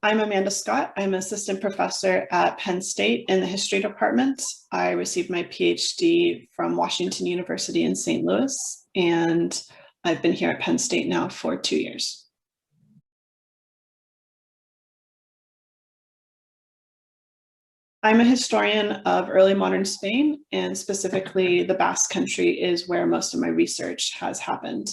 I'm Amanda Scott. I'm an assistant professor at Penn State in the history department. I received my PhD from Washington University in St. Louis, and I've been here at Penn State now for 2 years. I'm a historian of early modern Spain, and specifically the Basque Country is where most of my research has happened.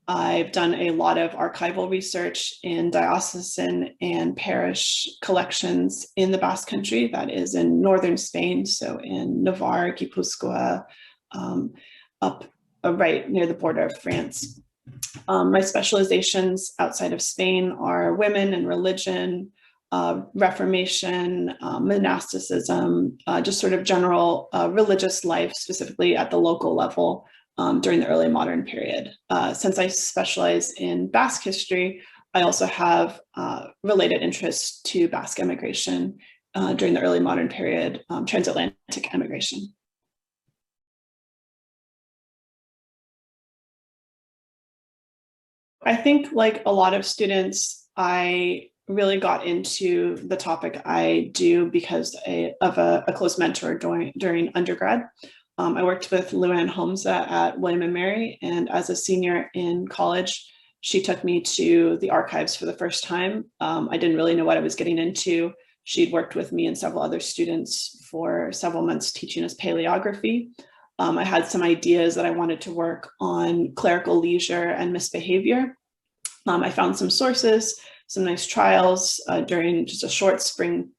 I've done a lot of archival research in diocesan and parish collections in the Basque Country, that is in northern Spain, so in Navarre, Guipúzcoa, up right near the border of France. My specializations outside of Spain are women and religion, Reformation, monasticism, just sort of general religious life, specifically at the local level during the early modern period. Since I specialize in Basque history, I also have related interests to Basque immigration during the early modern period, transatlantic immigration. I think, like a lot of students, I really got into the topic I do because of a close mentor during undergrad. I worked with Luann Homza at William & Mary, and as a senior in college, she took me to the archives for the first time. I didn't really know what I was getting into. She'd worked with me and several other students for several months teaching us paleography. I had some ideas that I wanted to work on clerical leisure and misbehavior. I found some sources, some nice trials during just a short spring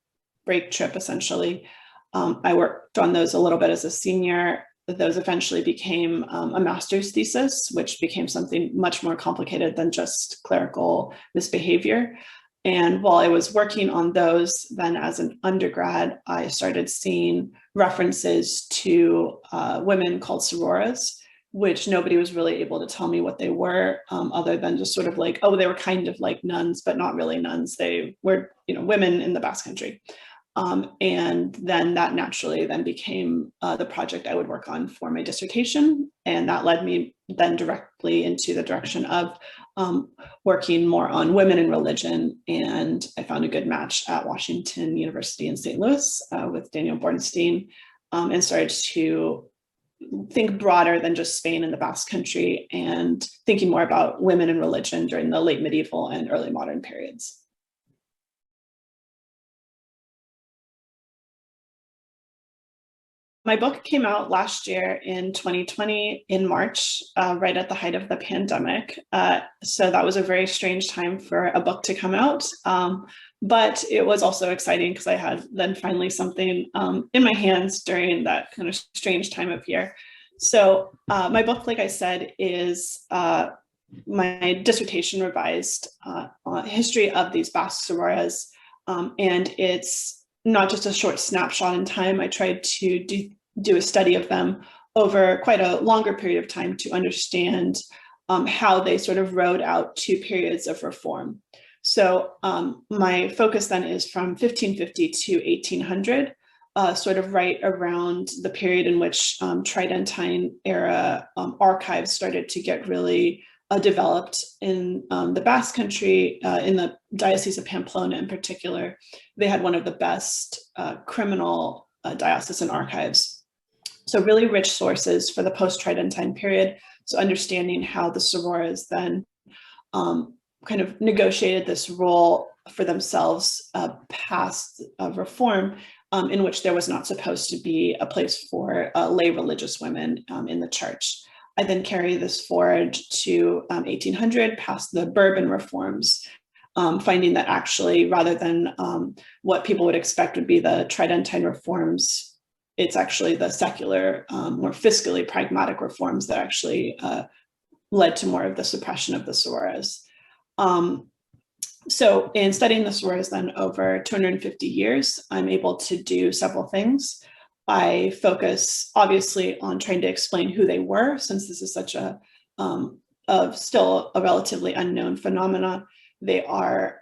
break trip, essentially. I worked on those a little bit as a senior. Those eventually became a master's thesis, which became something much more complicated than just clerical misbehavior. And while I was working on those, then as an undergrad, I started seeing references to women called sororas, which nobody was really able to tell me what they were, other than just sort of like, oh, they were kind of like nuns, but not really nuns. They were, women in the Basque Country. And then that naturally then became the project I would work on for my dissertation. And that led me then directly into the direction of working more on women in religion. And I found a good match at Washington University in St. Louis with Daniel Bornstein, and started to think broader than just Spain and the Basque Country, and thinking more about women in religion during the late medieval and early modern periods. My book came out last year in 2020 in March, right at the height of the pandemic. So that was a very strange time for a book to come out. But it was also exciting because I had then finally something in my hands during that kind of strange time of year. So my book, like I said, is my dissertation revised history of these Basque sororas. And it's not just a short snapshot in time. I tried to do a study of them over quite a longer period of time to understand how they sort of rode out two periods of reform. So my focus then is from 1550 to 1800, sort of right around the period in which Tridentine era archives started to get really developed in the Basque Country, in the Diocese of Pamplona in particular. They had one of the best criminal diocesan archives. So really rich sources for the post-Tridentine period. So understanding how the sororas then kind of negotiated this role for themselves past reform, in which there was not supposed to be a place for lay religious women in the church. I then carry this forward to 1800, past the Bourbon reforms, finding that actually, rather than what people would expect would be the Tridentine reforms, it's actually the secular, more fiscally pragmatic reforms that actually led to more of the suppression of the sororas. So in studying the sororas then over 250 years, I'm able to do several things. I focus obviously on trying to explain who they were, since this is such a still a relatively unknown phenomena. They are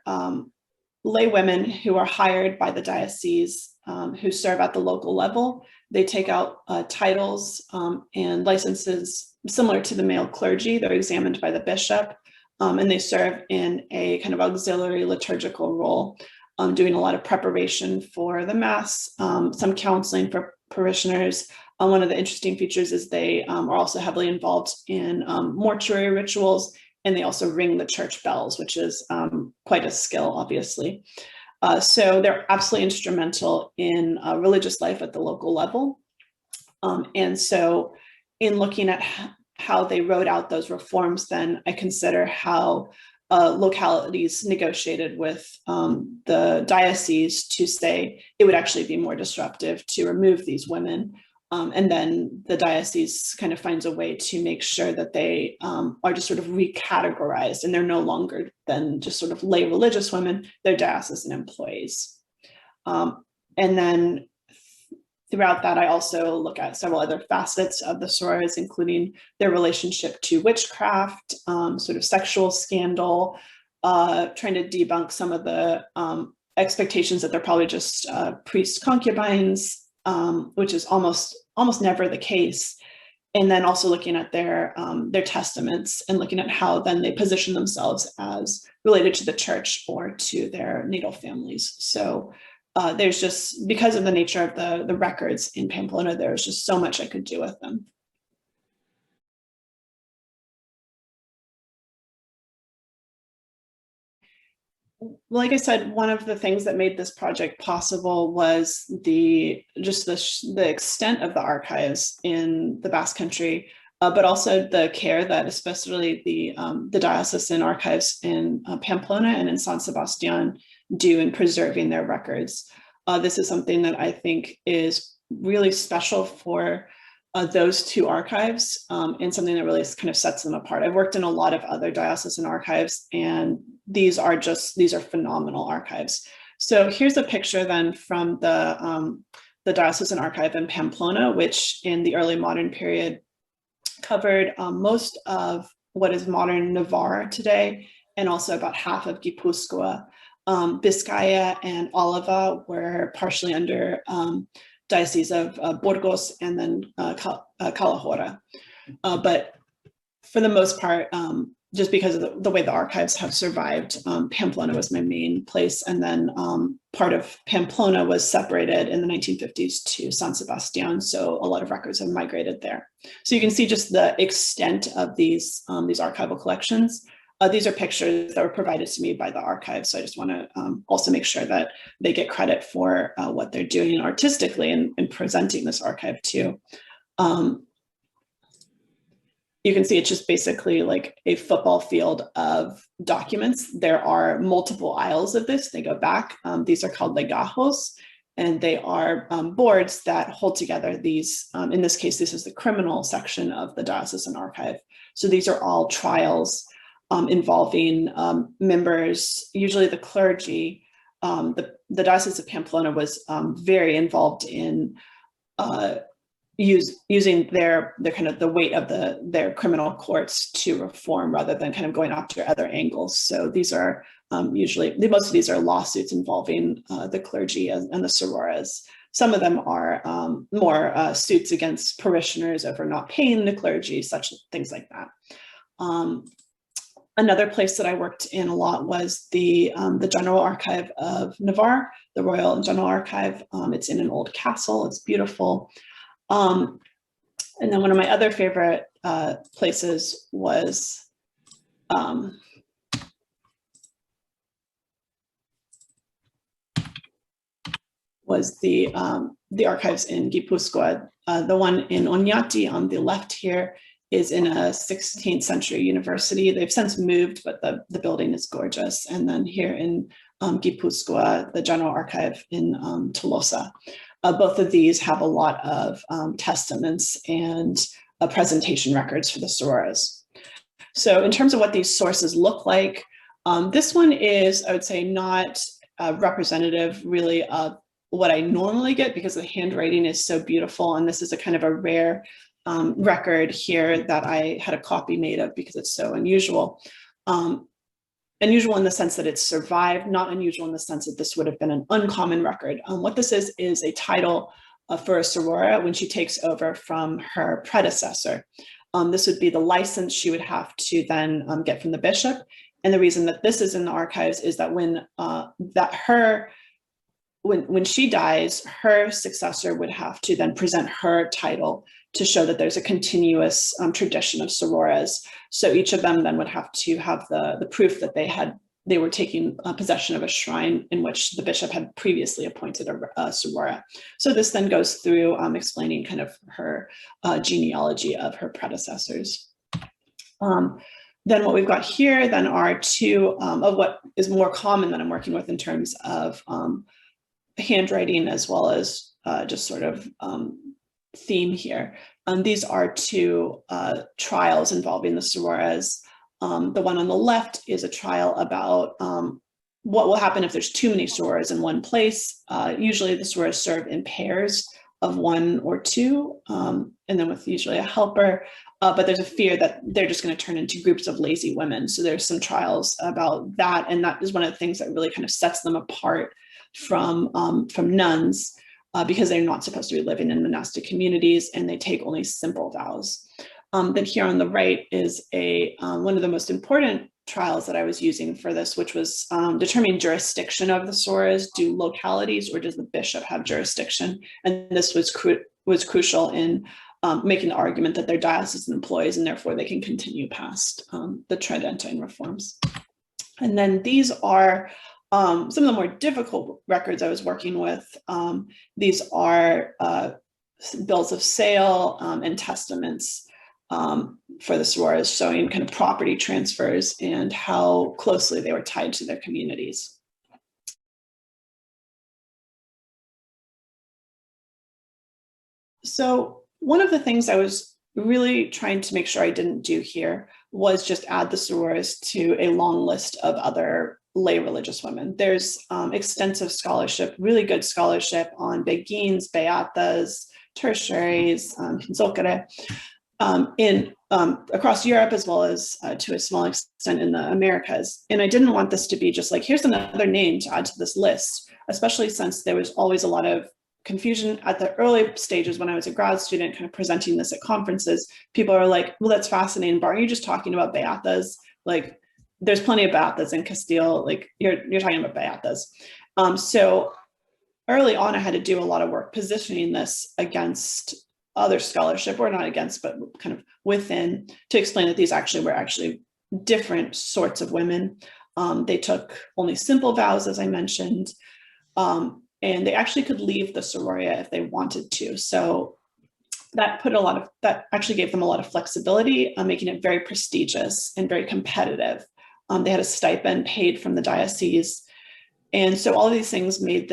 lay women who are hired by the diocese, who serve at the local level. They take out titles and licenses similar to the male clergy. They're examined by the bishop, and they serve in a kind of auxiliary liturgical role. doing a lot of preparation for the Mass, some counseling for parishioners. One of the interesting features is they are also heavily involved in mortuary rituals, and they also ring the church bells, which is quite a skill, obviously. So they're absolutely instrumental in religious life at the local level. And so in looking at how they wrote out those reforms, then I consider how localities negotiated with the diocese to say it would actually be more disruptive to remove these women. And then the diocese kind of finds a way to make sure that they are just sort of recategorized, and they're no longer than just sort of lay religious women, they're diocesan employees. And then throughout that, I also look at several other facets of the sorors, including their relationship to witchcraft, sort of sexual scandal, trying to debunk some of the expectations that they're probably just priest concubines, which is almost never the case. And then also looking at their testaments and looking at how then they position themselves as related to the church or to their natal families. So there's just, because of the nature of the records in Pamplona, there's just so much I could do with them. Like I said, one of the things that made this project possible was the extent of the archives in the Basque Country, but also the care that especially the diocesan archives in Pamplona and in San Sebastian do in preserving their records. This is something that I think is really special for those two archives, and something that really kind of sets them apart. I've worked in a lot of other diocesan archives, and these are phenomenal archives. So here's a picture then from the diocesan archive in Pamplona, which in the early modern period covered most of what is modern Navarre today, and also about half of Gipuzkoa. Biscaya and Oliva were partially under Diocese of Burgos, and then Calahorra. But for the most part, just because of the way the archives have survived, Pamplona was my main place. And then part of Pamplona was separated in the 1950s to San Sebastian. So a lot of records have migrated there. So you can see just the extent of these archival collections. These are pictures that were provided to me by the archive. So I just want to also make sure that they get credit for what they're doing artistically in presenting this archive too. You can see it's just basically like a football field of documents. There are multiple aisles of this. They go back. These are called legajos, and they are boards that hold together these. In this case, this is the criminal section of the diocesan archive. So these are all trials involving members, usually the clergy. The Diocese of Pamplona was very involved in using their kind of the weight of their criminal courts to reform, rather than kind of going after other angles. So these are usually, most of these are lawsuits involving the clergy and the sororas. Some of them are more suits against parishioners over not paying the clergy, such things like that. Another place that I worked in a lot was the General Archive of Navarre, the Royal General Archive. It's in an old castle. It's beautiful. And then one of my other favorite places was the archives in Gipuzkoa. The one in Oñati on the left here is in a 16th century university. They've since moved, but the building is gorgeous. And then here in Gipuzkoa, the General Archive in Tolosa. Both of these have a lot of testaments and presentation records for the sororas. So in terms of what these sources look like, this one is, I would say, not representative really of what I normally get, because the handwriting is so beautiful. And this is a kind of a rare record here that I had a copy made of because it's so unusual. Unusual in the sense that it's survived, not unusual in the sense that this would have been an uncommon record. What this is a title for a sorora when she takes over from her predecessor. This would be the license she would have to then get from the bishop. And the reason that this is in the archives is that when she dies, her successor would have to then present her title to show that there's a continuous tradition of sorores. So each of them then would have to have the proof that they were taking possession of a shrine in which the bishop had previously appointed a sorora. So this then goes through explaining kind of her genealogy of her predecessors. Then what we've got here then are two of what is more common that I'm working with in terms of handwriting as well as just sort of theme here. These are two trials involving the sororas. The one on the left is a trial about what will happen if there's too many sororas in one place. Usually the sororas serve in pairs of one or two, and then with usually a helper. But there's a fear that they're just going to turn into groups of lazy women. So there's some trials about that. And that is one of the things that really kind of sets them apart from nuns, because they're not supposed to be living in monastic communities and they take only simple vows. Then here on the right is one of the most important trials that I was using for this, which was determining jurisdiction of the sororas. Do localities or does the bishop have jurisdiction? And this was crucial in making the argument that they're diocesan employees and therefore they can continue past the Tridentine reforms. And then these are some of the more difficult records I was working with. These are bills of sale and testaments for the sororas, showing kind of property transfers and how closely they were tied to their communities. So one of the things I was really trying to make sure I didn't do here was just add the sororas to a long list of other lay religious women. There's extensive scholarship, really good scholarship on beguines, beatas, tertiaries, consulcere, across Europe, as well as to a small extent in the Americas. And I didn't want this to be just like, here's another name to add to this list, especially since there was always a lot of confusion at the early stages when I was a grad student kind of presenting this at conferences. People are like, well, that's fascinating, but aren't you just talking about beatas? Like, there's plenty of beatas in Castile, like you're talking about beatas. So early on, I had to do a lot of work positioning this against other scholarship, or not against, but kind of within, to explain that these were actually different sorts of women. They took only simple vows, as I mentioned, and they actually could leave the sororia if they wanted to. So that actually gave them a lot of flexibility, making it very prestigious and very competitive. They had a stipend paid from the diocese. And so all of these things made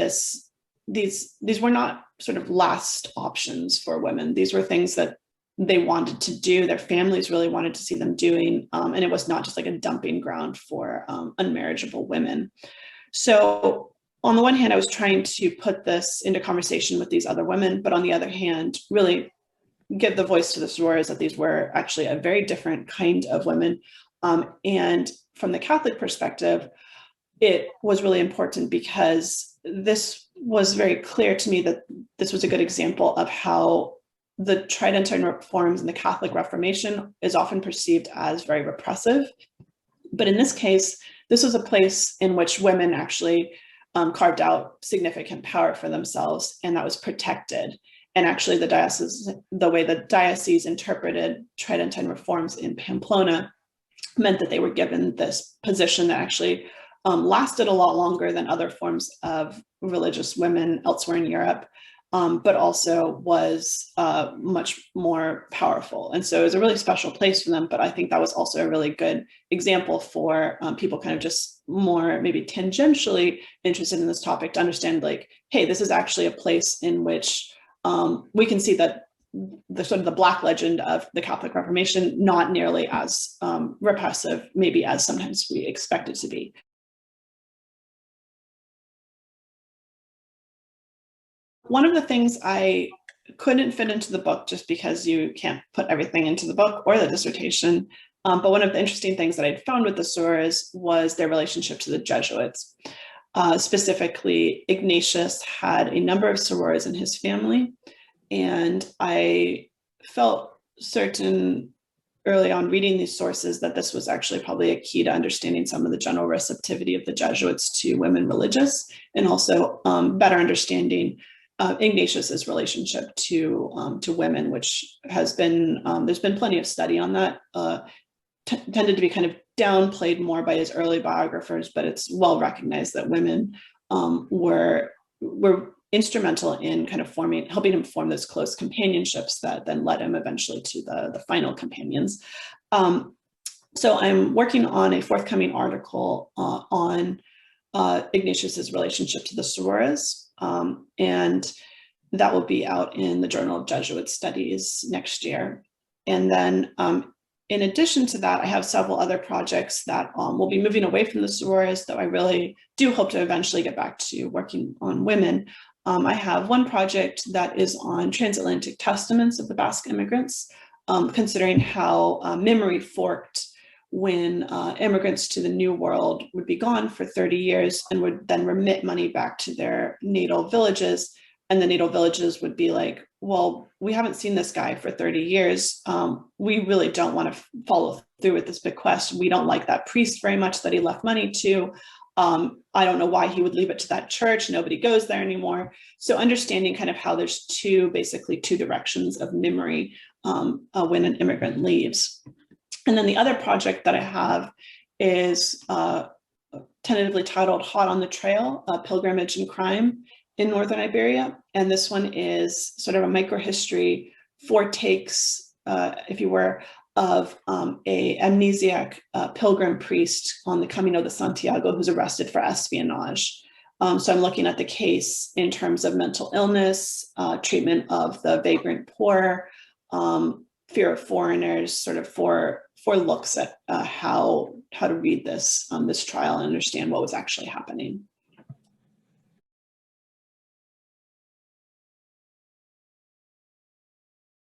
these were not sort of last options for women. These were things that they wanted to do, their families really wanted to see them doing, and it was not just like a dumping ground for unmarriageable women. So on the one hand, I was trying to put this into conversation with these other women, but on the other hand, really give the voice to the sororas that these were actually a very different kind of women. And from the Catholic perspective, it was really important because this was very clear to me that this was a good example of how the Tridentine reforms and the Catholic Reformation is often perceived as very repressive. But in this case, this was a place in which women actually carved out significant power for themselves, and that was protected. And actually the way the diocese interpreted Tridentine reforms in Pamplona meant that they were given this position that actually lasted a lot longer than other forms of religious women elsewhere in Europe, but also was much more powerful. And so it was a really special place for them, but I think that was also a really good example for people kind of just more maybe tangentially interested in this topic to understand, like, hey, this is actually a place in which we can see that the sort of the Black legend of the Catholic Reformation, not nearly as repressive, maybe as sometimes we expect it to be. One of the things I couldn't fit into the book, just because you can't put everything into the book or the dissertation, but one of the interesting things that I'd found with the sororas was their relationship to the Jesuits. Specifically, Ignatius had a number of sororas in his family, and I felt certain early on reading these sources that this was actually probably a key to understanding some of the general receptivity of the Jesuits to women religious, and also better understanding Ignatius's relationship to women, which has been there's been plenty of study on that. Tended to be kind of downplayed more by his early biographers, but it's well recognized that women were instrumental in kind of helping him form those close companionships that then led him eventually to the final companions. So I'm working on a forthcoming article on Ignatius's relationship to the Sororas, and that will be out in the Journal of Jesuit Studies next year. And then in addition to that, I have several other projects that will be moving away from the Sororas, though I really do hope to eventually get back to working on women. I have one project that is on transatlantic testaments of the Basque immigrants, considering how memory forked when immigrants to the New World would be gone for 30 years and would then remit money back to their natal villages. And the natal villages would be like, well, we haven't seen this guy for 30 years. We really don't want to follow through with this bequest. We don't like that priest very much that he left money to. I don't know why he would leave it to that church. Nobody goes there anymore. So understanding kind of how there's basically two directions of memory when an immigrant leaves. And then the other project that I have is tentatively titled Hot on the Trail, a Pilgrimage and Crime in Northern Iberia. And this one is sort of a microhistory, 4 takes, if you were, of a amnesiac pilgrim priest on the Camino de Santiago who's arrested for espionage. So I'm looking at the case in terms of mental illness, treatment of the vagrant poor, fear of foreigners, sort of four looks at how to read this trial and understand what was actually happening.